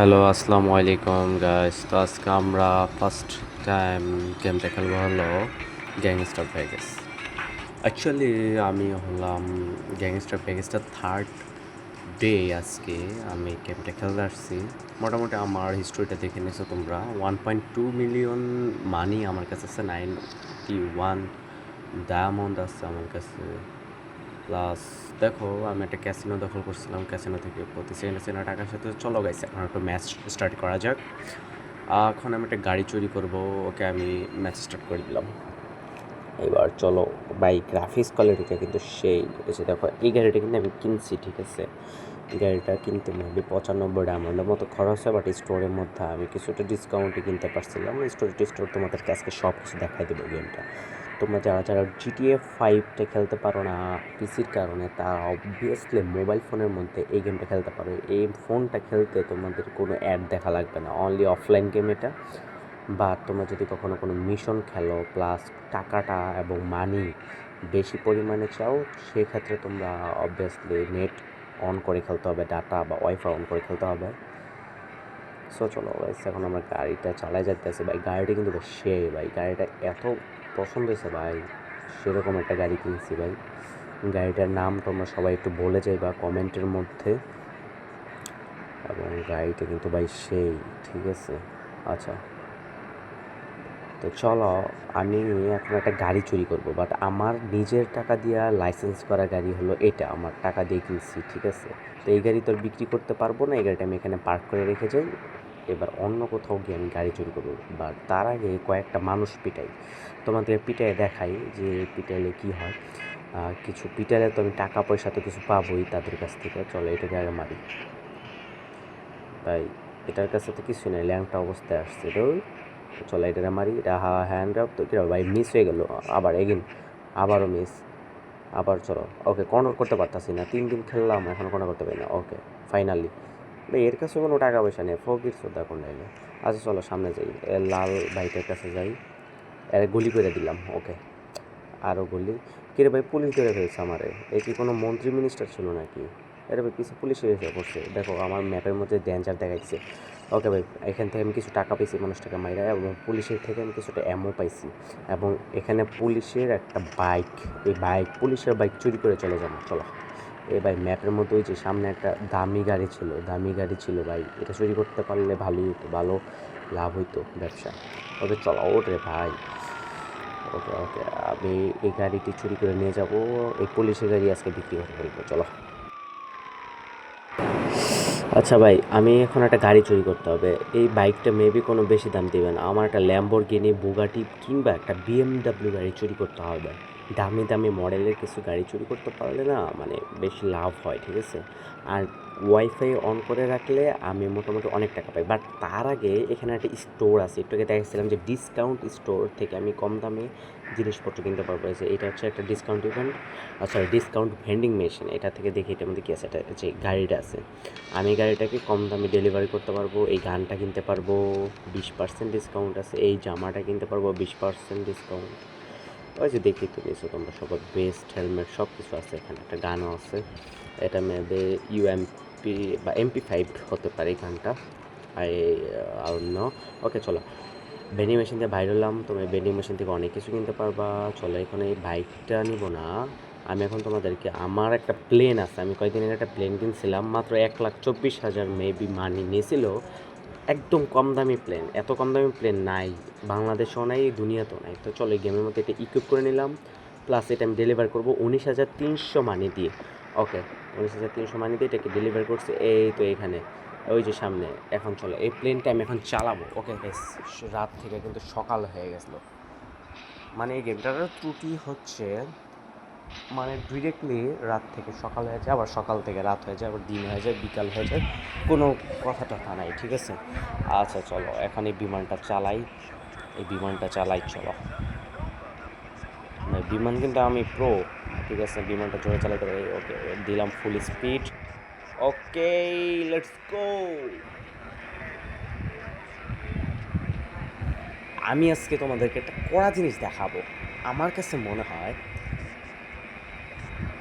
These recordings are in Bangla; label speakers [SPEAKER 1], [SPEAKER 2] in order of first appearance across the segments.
[SPEAKER 1] হ্যালো, আসসালামু আলাইকুম গাইস। তো আজকে আমরা ফার্স্ট টাইম গেমটা খেলবো হলো গ্যাংস্টার ভেগাস। অ্যাকচুয়ালি আমি হলাম গ্যাংস্টার ভেগাসটা থার্ড ডে। আজকে আমি গেমটা খেলতে আসছি। মোটামুটি আমার হিস্ট্রিটা দেখে নিয়েছো তোমরা। 1.2 মিলিয়ন মানি আমার কাছে আছে, 91 ডায়মন্ড আছে আমার কাছে। প্লাস দেখো, আমি একটা ক্যাসিনো দখল করছিলাম, ক্যাসিনো থেকে প্রতি সেকেন্ডে সেকেন্ডে টাকার সাথে চলো গাইছে। এখন একটা ম্যাচ স্টার্ট করা যাক। এখন আমি একটা গাড়ি চুরি করব। ওকে, আমি ম্যাচ স্টার্ট করে দিলাম। এবার চলো বাই, গ্রাফিক্স কোয়ালিটিটা কিন্তু সেই এসে দেখো। এই গাড়িটা কিন্তু আমি কিনছি, ঠিক আছে। গাড়িটা কিনতে মেবি 95 ডায়মন্ডের মতো খরচ হয়, বাট স্টোরের মধ্যে আমি কিছুটা ডিসকাউন্টে কিনতে পারছিলাম। স্টোর তোমাদেরকে আজকে সব কিছু দেখাই দেবো গেমটা। তোমরা যারা যারা GTA 5টা খেলতে পারো না পিসির কারণে, তারা অবভিয়াসলি মোবাইল ফোনের মধ্যে এই গেমটা খেলতে পারো। এই ফোনটা খেলতে তোমাদের কোনো অ্যাড দেখা লাগবে না, অনলি অফলাইন গেম এটা। বা তোমরা যদি কখনো কোনো মিশন খেলো প্লাস টাকাটা এবং মানি বেশি পরিমাণে চাও, সেক্ষেত্রে তোমরা অবভিয়াসলি নেট অন করে খেলতে হবে, ডাটা বা ওয়াইফাই অন করে খেলতে হবে। সো চলো গাইস, এখন আমরা গাড়িটা চালাই যাইতেছি ভাই। গাড়িটা কিন্তু বেশ ভাই, গাড়িটা এত পছন্দ হয়েছে ভাই, সেরকম একটা গাড়ি কিনছি ভাই। গাড়িটার নাম তোমরা সবাই একটু বলে যাইবা কমেন্টের মধ্যে। এবং গাড়িটা কিন্তু ভাই ঠিক আছে। আচ্ছা, তো চলো, আমি এখন একটা গাড়ি চুরি করব, বাট আমার নিজের টাকা দিয়ে লাইসেন্স করা গাড়ি হলো এটা, আমার টাকা দিয়ে কিনছি, ঠিক আছে। তো এই গাড়ি তো বিক্রি করতে পারবো না, এই গাড়িটা আমি এখানে পার্ক করে রেখে যাই। এবার অন্য কোথাও গিয়ে আমি গাড়ি চুরি করবো, বাট তার আগে কয়েকটা মানুষ পিটাই। তোমাদের পিটাই দেখাই যে পিটাইলে কী হয়। কিছু পিটাইলে তো আমি টাকা পয়সা তো কিছু পাবোই তাদের কাছ থেকে। চলো এটাকে আগে মারি তাই। এটার কাছে তো কিছুই নেই, ল্যাংটা অবস্থায় আসছে তো। চলো এটারে মারি, এটা হ্যান্ড আপ তো কী ভাই, মিস হয়ে গেল। আবার এগিন, আবারও মিস। আবার চলো, ওকে, কর্নার করতে পারতাছি না, 3 দিন খেললাম এখন কর্নার করতে পারি না। ওকে, ফাইনালি। ভাই এর কাছে কোনো টাকা পয়সা নেই, ফকির শ্রদ্ধা কোন লাইনে। আচ্ছা চলো সামনে যাই, লাল বাইকের কাছে যাই। এর গুলি করে দিলাম, ওকে। আরও গুলি। কিরে ভাই, পুলিশ ধরে ফেলছে আমারে। এ কি কোনো মন্ত্রী মিনিস্টার ছিল নাকি? আরে ভাই, কিছু পুলিশ এসে পড়ছে, দেখো আমার ম্যাপের মধ্যে ডেঞ্জার দেখাচ্ছে। ওকে ভাই, এখান থেকে আমি কিছু টাকা পাইছি মানুষটাকে মাইরা, এবং পুলিশের থেকে আমি কিছুটা অ্যামো পাইছি। এবং এখানে পুলিশের একটা বাইক, এই পুলিশের বাইক চুরি করে চলে যাবো। চলো এই ভাই, ম্যাপের মধ্যে ওই যে সামনে একটা দামি গাড়ি ছিল ভাই, এটা চুরি করতে পারলে ভালোই হতো, ভালো লাভ হইতো ব্যবসা। ওকে চলো, ওরে ভাই। ওকে ওকে, আমি এই গাড়িটি চুরি করে নিয়ে যাব। এই পুলিশের গাড়ি আজকে বিক্রি করে ফেলবো, চলো। আচ্ছা ভাই, আমি এখন একটা গাড়ি চুরি করতে হবে। এই বাইকটা মেবি কোনো বেশি দাম দিবে না, আমার একটা ল্যাম্বরগিনি, বুগাটি কিংবা একটা বিএমডাব্লিউ গাড়ি চুরি করতে হবে। দামি দামি মডেলের কিছু গাড়ি চুরি করতে পারলে না মানে বেশি লাভ হয়, ঠিক আছে। আর ওয়াইফাই অন করে রাখলে আমি মোটামুটি অনেক টাকা পাই। বাট তার আগে এখানে একটা স্টোর আছে, একটু আগে দেখেছিলাম যে ডিসকাউন্ট স্টোর থেকে আমি কম দামে জিনিসপত্র কিনতে পারবো। যে এটা হচ্ছে একটা discount event, sorry discount vending machine. এটা থেকে দেখি এটার মধ্যে কী আছে। এটা যে গাড়িটা আছে, আমি গাড়িটাকে কম দামে ডেলিভারি করতে পারবো। এই গানটা কিনতে পারবো, 20% ডিসকাউন্ট আছে। এই জামাটা কিনতে পারবো, 20% ডিসকাউন্ট। ওই যে দেখি তো নিয়েছো তোমরা সবার, বেস্ট হেলমেট সব কিছু আছে এখানে। একটা গানও আছে, এটা মেবি ইউএমপি বা MP5 হতে পারে এই গানটা। আই অন্য। ওকে চলো, ভেন্ডিং মেশিন দিয়ে বাইরে হলাম। তুমি ভেন্ডিং মেশিন থেকে অনেক কিছু কিনতে পারবা। চলো এখানে এই বাইকটা নিব না, আমি এখন তোমাদেরকে, আমার একটা প্লেন আছে, আমি কয়েকদিন আগে একটা প্লেন কিনছিলাম, মাত্র 1,24,000 মেবি মানি নিয়েছিল। একদম কম দামি প্লেন, এত কম দামি প্লেন নাই বাংলাদেশেও নাই, দুনিয়াতেও নাই। তো চলো এই গেমের মধ্যে এটা ইকুইপ করে নিলাম। প্লাস এটা আমি ডেলিভার করবো 19,300 মানি দিয়ে। ওকে, 19,300 মানি দিয়ে এটাকে ডেলিভার করছে এই তো এখানে, ওই যে সামনে। এখন চলো এই প্লেনটা আমি এখন চালাবো। ওকে বেশ, রাত থেকে কিন্তু সকাল হয়ে গেছিলো। মানে এই গেমটার ত্রুটি হচ্ছে, মানে ডিরেক্টলি রাত থেকে সকাল হয়ে যায়, আবার সকাল থেকে রাত হয়ে যায়, আবার দিন হয়ে যায়, বিকাল হয়ে যায়, কোনো কথা টথা নাই, ঠিক আছে। আচ্ছা চলো এখন এই বিমানটা চালাই, চলো। বিমান কিন্তু আমি প্রো, ঠিক আছে, বিমানটা জোরে চালাতে পারি। ওকে, দিলাম full speed. Okay, let's go. আমি আজকে তোমাদেরকে একটা কড়া জিনিস দেখাবো। আমার কাছে মনে হয়,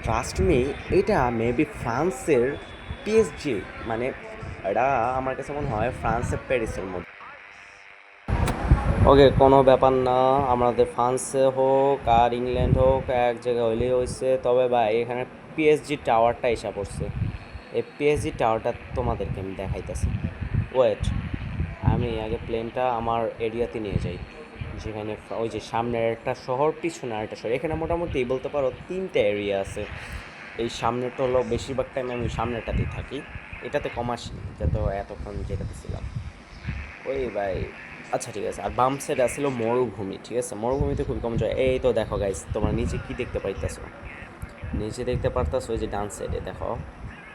[SPEAKER 1] ট্রাস্ট মি, এটা মেবি ফ্রান্সের PSG, মানে এটা আমার কাছে মনে হয় ফ্রান্সের প্যারিসের মধ্যে। ওকে, কোনো ব্যাপার না, আমাদের ফ্রান্সে হোক আর ইংল্যান্ড হোক এক জায়গায় হইলেই হয়েছে। তবে ভাই এখানে পিএসজি টাওয়ারটা এসে পড়ছে। এই পিএসজি টাওয়ারটা তোমাদেরকে আমি দেখাইতেছি। ওয়েট, আমি আগে প্লেনটা আমার এরিয়াতে নিয়ে যাই, যেখানে ওই যে সামনের একটা শহর, পিছনে আরেকটা শহর। এখানে মোটামুটি বলতে পারো 3টে এরিয়া আছে। এই সামনেরটা হলো বেশিরভাগ টাইম আমি সামনেরটাতেই থাকি, এটাতে কম আসিনি, এটা তো এতক্ষণ যেটাতে ছিলাম। ওই ভাই, আচ্ছা ঠিক আছে। আর বাম সাইড আসছিল মরুভূমি, ঠিক আছে, মরুভূমিতে খুবই কম যায়। এই তো দেখো গাইস, তোমরা নিচে কি দেখতে পাইতেছো? নিচে দেখতে পারতেছো ওই যে ডান সাইডে দেখো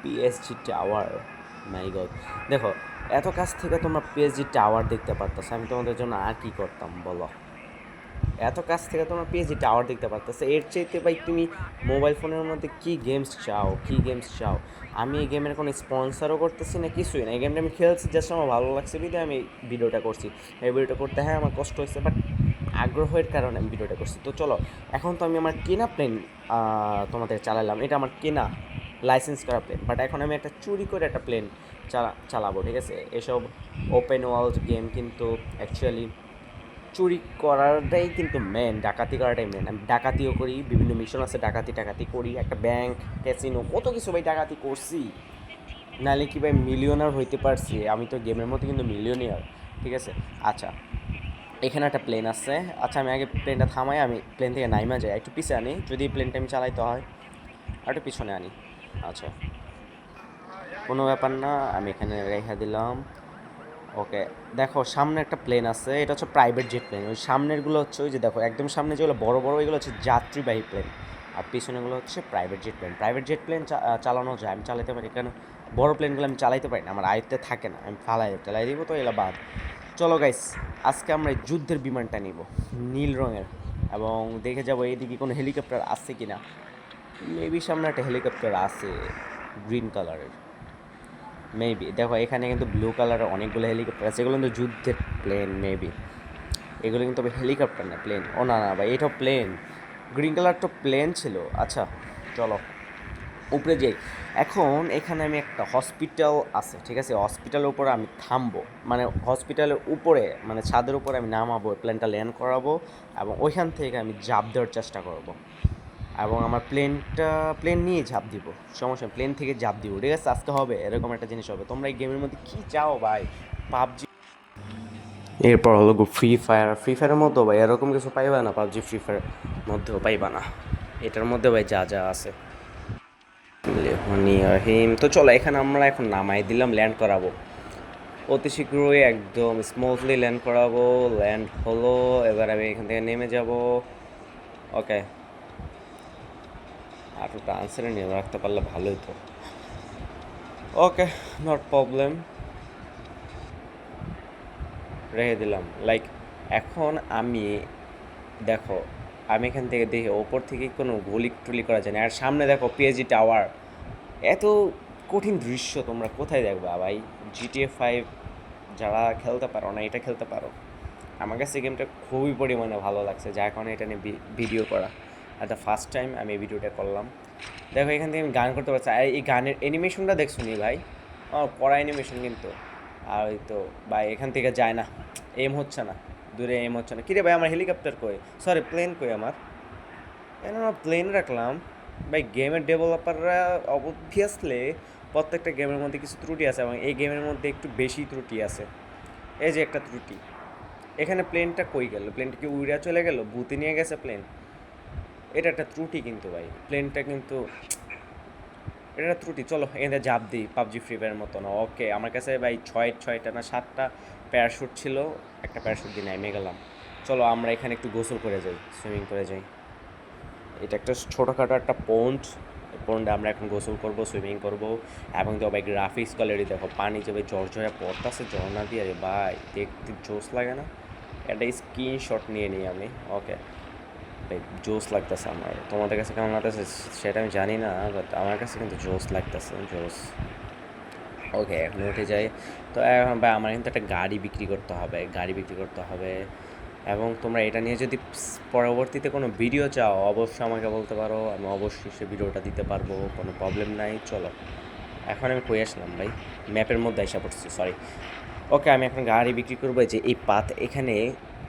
[SPEAKER 1] পিএসজি টাওয়ার। মাই গড, দেখো এত কাছ থেকে তোমরা পিএসজি টাওয়ার দেখতে পারতেছো, আমি তোমাদের জন্য আর কি করতাম বলো? এত কাছ থেকে তোমরা পিএসজি টাওয়ার দেখতে পারতেছো, এর চাইতে ভাই তুমি মোবাইল ফোনের মধ্যে কি গেমস চাও, কি গেমস চাও? আমি এই গেমের কোনো স্পন্সারও করতেছি না, কিছুই না। এই গেমটা আমি খেলছি জাস্ট আমার ভালো লাগছে বিধে আমি ভিডিওটা করছি। এই ভিডিওটা করতে হ্যাঁ আমার কষ্ট হয়েছে, বাট আগ্রহের কারণে আমি ভিডিওটা করছি। তো চলো, এখন তো আমি আমার কেনা প্লেন তোমাদের চালালাম, এটা আমার কেনা লাইসেন্স করা প্লেন, বাট এখন আমি একটা চুরি করে একটা প্লেন চালাবো, ঠিক আছে? এসব ওপেন ওয়ার্ল্ড গেম কিন্তু অ্যাকচুয়ালি চুরি করাটাই কিন্তু মেন, ডাকাতি করাটাই মেন। আমি ডাকাতিও করি, বিভিন্ন মিশন আছে ডাকাতি করি, একটা ব্যাংক, ক্যাসিনো, কত কিছু ভাই ডাকাতি করছি। নাহলে কি ভাই মিলিয়নার হইতে পারছি? আমি তো গেমের মধ্যে কিন্তু মিলিয়নিয়ার, ঠিক আছে? আচ্ছা, এখানে একটা প্লেন আছে। আচ্ছা, আমি আগে প্লেনটা থামাই, আমি প্লেন থেকে নাইমা যাই, একটু পিছিয়ে আনি যদি প্লেনটা আমি চালাইতে হয়, আর একটু পিছনে আনি। আচ্ছা, কোনো ব্যাপার না, আমি এখানে রেখে দিলাম। ওকে, দেখো সামনে একটা প্লেন আছে, এটা হচ্ছে প্রাইভেট জেট প্লেন। ওই সামনেরগুলো হচ্ছে ওই যে দেখো একদম সামনে যেগুলো বড় বড়, এগুলো হচ্ছে যাত্রীবাহী প্লেন, আর পিছনেগুলো হচ্ছে private jet plane. Private jet plane চালানো যায়, আমি চালাতে পারি, কেন বড় প্লেনগুলো আমি চালাইতে পারি না, আমার আয়ত্তে থাকে না, আমি চালাই দিব, তো এগুলো বাদ। চলো গাইস, আজকে আমরা এই যুদ্ধের বিমানটা নিব, নীল রঙের, এবং দেখে যাবো এইদিকে কোনো হেলিকপ্টার আছে কি না। মেবি সামনে একটা হেলিকপ্টার আছে গ্রিন কালারের, মেবি। দেখো এখানে কিন্তু ব্লু কালারের অনেকগুলো হেলিকপ্টার আছে, এগুলো কিন্তু যুদ্ধের প্লেন মেবি। এগুলো কিন্তু হেলিকপ্টার না, প্লেন। ও না না ভাই, এটাও প্লেন, গ্রিন কালার তো প্লেন ছিল। আচ্ছা চলো উপরে যাই। এখন এখানে আমি একটা হসপিটাল আছে, ঠিক আছে, হসপিটালের উপরে আমি থামবো, মানে হসপিটালের উপরে মানে ছাদের উপরে আমি নামাবো, প্লেনটা ল্যান্ড করাবো, এবং ওইখান থেকে আমি জাম্প দেওয়ার চেষ্টা করবো, এবং আমার প্লেন নিয়ে ঝাঁপ দিব, সমস্যা প্লেন থেকে ঝাঁপ দিব, ঠিক আছে? আজকে হবে এরকম একটা জিনিস হবে। তোমরা এই গেমের মধ্যে কী চাও ভাই? পাবজি, এরপর হলো ফ্রি ফায়ার। ফ্রি ফায়ারের মধ্যেও ভাই এরকম কিছু পাইবা না, পাবজি ফ্রি ফায়ার মধ্যেও পাইবা না, এটার মধ্যে ভাই যা যা আছে। রহিম, তো চলো এখানে আমরা এখন নামাই দিলাম, ল্যান্ড করাবো অতি শীঘ্রই, একদম স্মুথলি ল্যান্ড করাবো। ল্যান্ড হলো, এবার আমি এখান থেকে নেমে যাব। ওকে, আর একটু আনসারে নিয়ে রাখতে পারলে ভালোই তো। ওকে, নট প্রবলেম, রেখে দিলাম। লাইক এখন আমি দেখো, আমি এখান থেকে দেখি ওপর থেকে কোনো গুলি টুলি করা যায় না। আর সামনে দেখো পিএসজি টাওয়ার, এত কঠিন দৃশ্য তোমরা কোথায় দেখবা ভাই? GTA 5 যারা খেলতে পারো না, এটা খেলতে পারো। আমার কাছে গেমটা খুবই পরিমাণে ভালো লাগছে, যার কারণে এটা নিয়ে ভিডিও করা। আর দ্য ফার্স্ট টাইম আমি এই ভিডিওটা করলাম। দেখো এখান থেকে আমি গান করতে পারছি, আর এই গানের অ্যানিমেশনটা দেখছো নি ভাই? কড়া অ্যানিমেশন কিন্তু। আর ওই তো ভাই এখান থেকে যায় না, এম হচ্ছে না, দূরে এম হচ্ছে না। কিরে ভাই, আমার হেলিকপ্টার কই, সরি প্লেন কই আমার? কেন আমরা প্লেন রাখলাম? ভাই গেমের ডেভেলপাররা অবভিয়াসলি প্রত্যেকটা গেমের মধ্যে কিছু ত্রুটি আছে, এবং এই গেমের মধ্যে একটু বেশি ত্রুটি আছে। এই যে একটা ত্রুটি, এখানে প্লেনটা কই গেল? প্লেনটা কি উড়ে চলে গেল, ভূতে নিয়ে গেছে প্লেন? এটা একটা ত্রুটি কিন্তু ভাই, প্লেনটা কিন্তু এটা ত্রুটি। চলো এখানে জাপ দিই পাবজি ফ্রি ফায়ারের মতো না। ওকে, আমার কাছে ভাই ছয়টা না 7টা প্যারাশুট ছিল, একটা প্যারাশুট দিয়ে নেমে গেলাম। চলো আমরা এখানে একটু গোসল করে যাই, সুইমিং করে যাই। এটা একটা ছোটোখাটো একটা পন্ড, পন্ডে আমরা এখন গোসল করব, সুইমিং করব। এবং তো ভাই গ্রাফিক্স কোয়ালিটি দেখো, পানি যে ভাই ঝরঝরে পড়তেছে ঝর্ণা দিয়ে, আরে ভাই দেখতে জোস লাগে না? একটা স্ক্রিনশট নিয়ে নিই আমি। ওকে ভাই, জোস লাগতেছে আমার, তোমাদের কাছে কেমন লাগতেছে সেটা আমি জানি না, বাট আমার কাছে কিন্তু জোস লাগতেছে, জোস। ওকে, এখন উঠে যাই। তো এখন ভাই আমার কিন্তু একটা গাড়ি বিক্রি করতে হবে, গাড়ি বিক্রি করতে হবে। এবং তোমরা এটা নিয়ে যদি পরবর্তীতে কোনো ভিডিও চাও, অবশ্যই আমাকে বলতে পারো, আমি অবশ্যই সে ভিডিওটা দিতে পারবো, কোনো প্রবলেম নাই। চলো
[SPEAKER 2] এখন আমি কই আসলাম ভাই? ম্যাপের মধ্যে আইসা পড়ছি, সরি। ওকে, আমি এখন গাড়ি বিক্রি করবো। যে এই পাত এখানে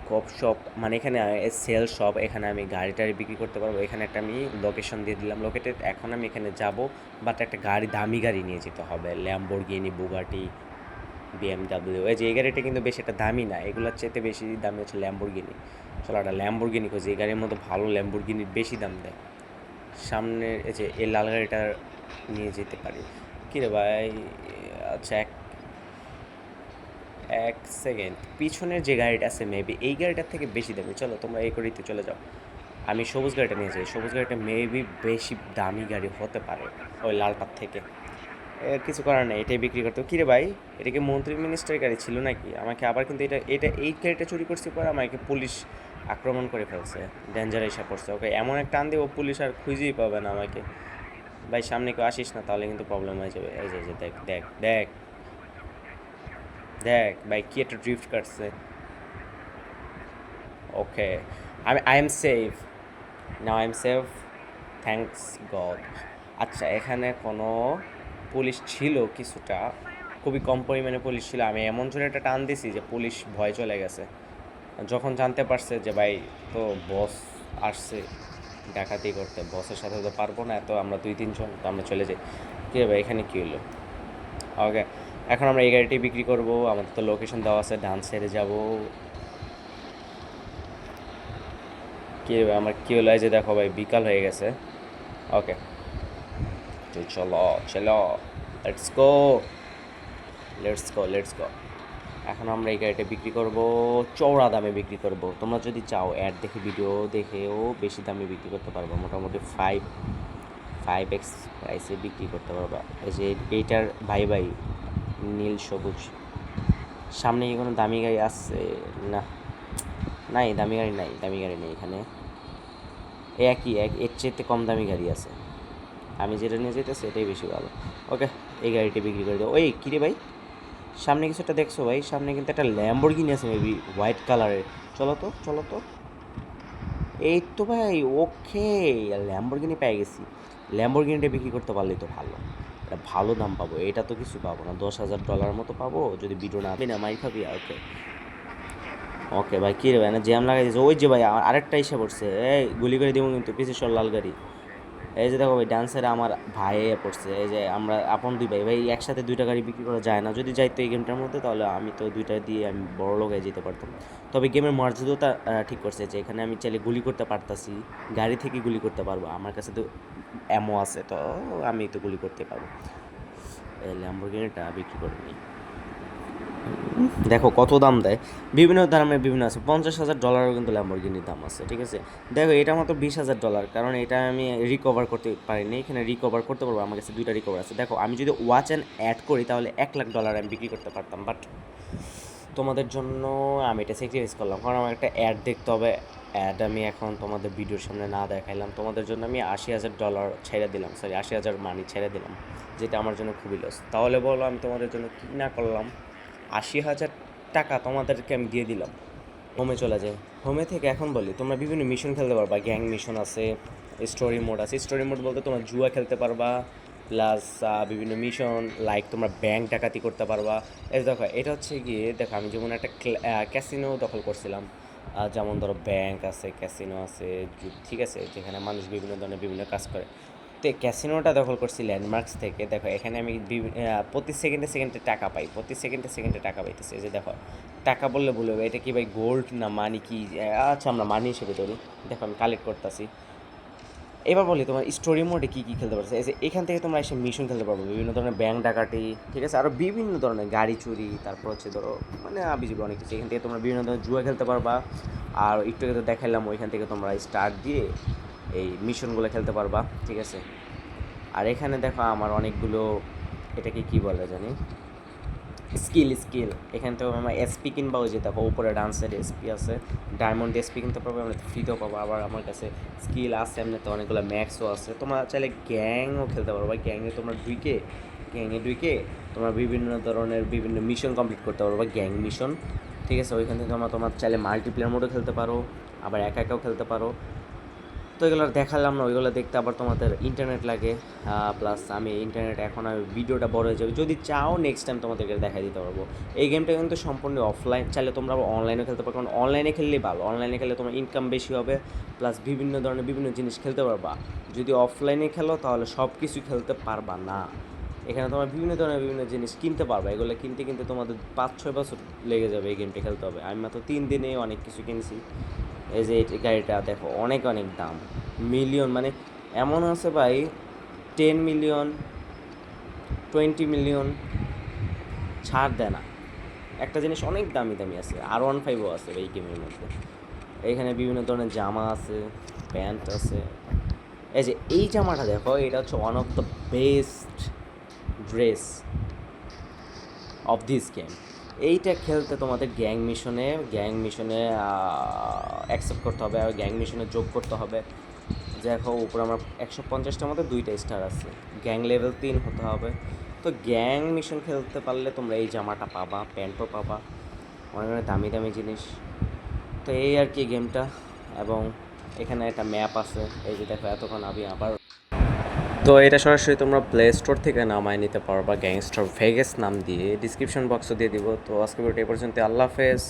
[SPEAKER 2] কপ শপ, মানে এখানে সেল শপ, এখানে আমি গাড়ি টাড়ি বিক্রি করতে পারবো। এখানে একটা আমি লোকেশন দিয়ে দিলাম, লোকেটেড। এখন আমি এখানে যাব, বাট একটা গাড়ি, দামি গাড়ি নিয়ে যেতে হবে, ল্যাম্বরগিনি, বুগাটি, বিএমডাব্লিউ। এই যে এই গাড়িটা কিন্তু বেশি একটা দামি না, এগুলোর চাইতে বেশি দামি হচ্ছে ল্যাম্বরগিনি। চলো একটা ল্যাম্বরগিনি খুঁজি, এই গাড়ির মধ্যে ভালো ল্যাম্বরগিনির বেশি দাম দেয়। সামনে এই যে এই লাল গাড়িটা নিয়ে যেতে পারি। কী রে ভাই? আচ্ছা, এক এক সেকেন্ড, পিছনের যে গাড়িটা আছে মেবি এই গাড়িটার থেকে বেশি দামি। চলো তোমরা এই গাড়িতে চলে যাও, আমি সবুজ গাড়িটা নিয়ে যাই। সবুজ গাড়িটা মেবি বেশি দামি গাড়ি হতে পারে ওই লালটার থেকে। এর কিছু করার নেই, এটাই বিক্রি করতে। কী রে ভাই, এটা কি মন্ত্রী মিনিস্টারের গাড়ি ছিল নাকি? আমাকে আবার কিন্তু এটা এটা এই গাড়িটা চুরি করছি, পরে আমাকে পুলিশ আক্রমণ করে ফেলছে, ডেঞ্জার এসে পড়ছে। ওকে, এমন একটা টান দেবো পুলিশ আর খুঁজেই পাবে না আমাকে। ভাই সামনে কেউ আসিস না, তাহলে কিন্তু প্রবলেম হয়ে যাবে। এই যে এই যে দেখ দেখ দেখ দেখ ভাই, কি একটা ড্রিফট কাটছে। Okay, I am safe, now I am safe, thanks God. আচ্ছা, এখানে কোনো পুলিশ ছিল কিছুটা, খুবই কম পরিমাণে পুলিশ ছিল। আমি এমন জোরে একটা টান দিছি যে পুলিশ ভয় চলে গেছে। যখন জানতে পারছে যে ভাই তো বস আসছে ডাকাতি করতে, বসের সাথে তো পারবো না, এত আমরা 2-3 জন, তো আমরা চলে যাই। কী ভাই, এখানে কী হলো? ওকে, এখন আমরা এই গাড়িটি বিক্রি করব। আমাদের তো লোকেশন দেওয়া আছে, ডান সাইডে যাব। কী ভাই, আমার কী হলো? এই যে দেখো ভাই, বিকাল হয়ে গেছে। ওকে, তো চলো চলো, let's go let's go let's go. এখন আমরা এই গাড়িটা বিক্রি করব, চওড়া দামে বিক্রি করব। তোমরা যদি চাও অ্যাড দেখে, ভিডিও দেখেও বেশি দামে বিক্রি করতে পারবো, মোটামুটি 5x প্রাইসে বিক্রি করতে পারবা। এই যে এইটার ভাই ভাই নীল সবুজ। সামনে কি কোনো দামি গাড়ি আছে? না, নাই, দামি গাড়ি নাই, দামি গাড়ি নেই এখানে। এর চেয়েতে কম দামি গাড়ি আছে, আমি যেটা নিয়ে যেতেছি এটাই বেশি ভালো। ওকে, এই গাড়িটা বিক্রি করে দেবো। ওই কিরে ভাই, সামনে কিছু একটা দেখছো ভাই? সামনে কিন্তু একটা ল্যাম্বরগিনি আছে মেবি, হোয়াইট কালারের। চলো তো চলো তো। এই তো ভাই, ওকে, ল্যাম্বরগিনি পেয়ে গেছি। ল্যাম্বরগিনিটা বিক্রি করতে পারলেই তো ভালো, এটা ভালো দাম পাবো। এটা তো কিছু পাবো না, $10,000 মতো পাবো যদি ভিডিও না না মাই খাবি। ওকে ওকে ভাই, কী রে ভাই, না জ্যাম লাগাই দিয়েছে। ওই যে ভাই, আমার আরেকটা এসে পড়ছে। এই গুলি করে দিব কিন্তু, পিছিয়ে সর লাল গাড়ি। এই যে দেখো ভাই, ডান্সারে আমার ভাই পড়ছে। এই যে আমরা আপন দুই ভাই, ভাই একসাথে দুইটা গাড়ি বিক্রি করা যায় না। যদি যাইতো এই গেমটার মধ্যে, তাহলে আমি তো দুইটা দিয়ে আমি বড় লোক হয়ে যেতে পারতাম। তবে গেমের মর্যাদাটা ঠিক করছে যে এখানে আমি চাইলে গুলি করতে পারতাছি, গাড়ি থেকে গুলি করতে পারবো। আমার কাছে তো অ্যামো আছে, তো আমি তো গুলি করতে পারবো। এই ল্যাম্বরগিনিটা বিক্রি করে নিই। দেখো কত দাম দেয়, বিভিন্ন দামের বিভিন্ন আছে। $50,000 কিন্তু ল্যাম্বরগিনির দাম আছে, ঠিক আছে। দেখো এটা মাত্র $20,000, কারণ এটা আমি রিকভার করতে পারিনি। এখানে রিকভার করতে পারবো, আমার কাছে দুইটা রিকভার আছে। দেখো আমি যদি ওয়াচ অ্যান্ড অ্যাড করি, তাহলে $1,00,000 আমি বিক্রি করতে পারতাম, বাট তোমাদের জন্য আমি এটা স্যাক্রিফাইস করলাম, কারণ আমার একটা অ্যাড দেখতে হবে। অ্যাড আমি এখন তোমাদের ভিডিওর সামনে না দেখাইলাম, তোমাদের জন্য আমি $80,000 ছেড়ে দিলাম, সরি 80,000 মানি ছেড়ে দিলাম, যেটা আমার জন্য খুবই লস। তাহলে বলো আমি তোমাদের জন্য কী না করলাম? $80,000 তোমাদেরকে আমি দিয়ে দিলাম। হোমে চলে যায়, হোমে থেকে এখন বলি তোমরা বিভিন্ন মিশন খেলতে পারবা। গ্যাং মিশন আছে, স্টোরি মোড আছে। স্টোরি মোড বলতে তোমরা জুয়া খেলতে পারবা, প্লাস বিভিন্ন মিশন লাইক তোমরা ব্যাংক ডাকাতি করতে পারবা। এই দেখো, এটা হচ্ছে গিয়ে, দেখো আমি যেমন একটা ক্যাসিনো দখল করছিলাম। যেমন ধরো ব্যাংক আছে, ক্যাসিনো আছে, ঠিক আছে, যেখানে মানুষ বিভিন্ন ধরনের বিভিন্ন কাজ করে। তো এই ক্যাসিনোটা দখল করছি ল্যান্ডমার্কস থেকে। দেখো এখানে আমি প্রতি সেকেন্ডে সেকেন্ডে টাকা পাই, প্রতি সেকেন্ডে সেকেন্ডে টাকা পাইতেছি। এই যে দেখো, টাকা বললে ভুল হবে, এটা কি ভাই গোল্ড না মানি কি? আচ্ছা আমরা মানি হিসেবে ধরি। দেখো আমি কালেক্ট করতেছি। এবার বলি তোমার স্টোরি মোডে কী কী খেলতে পারছো। এই যে এখান থেকে তোমরা এসে মিশন খেলতে পারবো, বিভিন্ন ধরনের ব্যাংক ডাকাতি, ঠিক আছে, আরও বিভিন্ন ধরনের গাড়ি চুরি, তারপর হচ্ছে ধরো মানে আবিজুবি অনেক কিছু। এখান থেকে তোমরা বিভিন্ন ধরনের জুয়া খেলতে পারবা। আর একটু আগে তো দেখাইলাম, ওইখান থেকে তোমরা স্টার্ট দিয়ে এই মিশনগুলো খেলতে পারবা, ঠিক আছে। আর এখানে দেখো আমার অনেকগুলো, এটাকে কী বলে জানি, স্কিল। এখান থেকে আমরা এসপি কিনবা। ওই যে দেখো উপরে ডান সাইডে এসপি আছে, ডায়মন্ড এসপি কিনতে পারবো, আমরা ফ্রিতেও পাবো। আবার আমার কাছে স্কিল আছে এমনিতে অনেকগুলো, ম্যাক্সও আছে। তোমরা চাইলে গ্যাংও খেলতে পারবা। গ্যাংয়ে ঢুকে তোমরা বিভিন্ন ধরনের বিভিন্ন মিশন কমপ্লিট করতে পারবা, গ্যাং মিশন, ঠিক আছে। ওইখান থেকে তোমরা চাইলে মাল্টিপ্লেয়ার মোডও খেলতে পারো, আবার একা একাও খেলতে পারো। তো এগুলো আর দেখালাম না, ওইগুলো দেখতে আবার তোমাদের ইন্টারনেট লাগে, প্লাস আমি ইন্টারনেট এখন আর ভিডিওটা বড় হয়ে যাবে। যদি চাও নেক্সট টাইম তোমাদেরকে দেখাই দিতে পারবো। এই গেমটা কিন্তু সম্পূর্ণ অফলাইন, চাইলে তোমরা আবার অনলাইনেও খেলতে পারো, কারণ অনলাইনে খেললেই ভালো। অনলাইনে খেলে তোমার ইনকাম বেশি হবে, প্লাস বিভিন্ন ধরনের বিভিন্ন জিনিস খেলতে পারবা। যদি অফলাইনে খেলো তাহলে সব কিছু খেলতে পারবা না। এখানে তোমার বিভিন্ন ধরনের বিভিন্ন জিনিস কিনতে পারবা, এগুলো কিনতে কিনতে তোমাদের 5-6 বছর লেগে যাবে এই গেমটা খেলতে হবে। আমি মাত্র 3 দিনে অনেক কিছু কিনছি। এই যে এই গাড়িটা দেখো, অনেক অনেক দাম, মিলিয়ন, মানে এমন আছে ভাই 10 মিলিয়ন 20 মিলিয়ন ছাড় দেয় না। একটা জিনিস অনেক দামি দামি আছে, R15ও আছে এই গেমের মধ্যে। এইখানে বিভিন্ন ধরনের জামা আছে, প্যান্ট আছে। এই যে এই জামাটা দেখো, এটা হচ্ছে one of the best dress of this game. এইটা খেলতে তোমাদের গ্যাং মিশনে অ্যাকসেপ্ট করতে হবে, আর গ্যাং মিশনে যোগ করতে হবে। দেখো উপরে আমার 150টার মধ্যে 2টা স্টার আছে, গ্যাং লেভেল 3 হতে হবে। তো গ্যাং মিশন খেলতে পারলে তোমরা এই জামাটা পাবা, প্যান্টও পাবা, অনেক অনেক দামি দামি জিনিস। তো এই আর কি গেমটা। এবং এখানে একটা ম্যাপ আছে, এই যে দেখো এতক্ষণ আমি আবার। তো এটা সরাসরি তোমরা প্লে স্টোর থেকে নামায় নিতে পারবা, গ্যাংস্টার ভেগাস নাম দিয়ে, ডিসক্রিপশন বক্সও দিয়ে দিব। তো আজকে ভিডিওটা এই পর্যন্ত, আল্লাহ হাফেজ।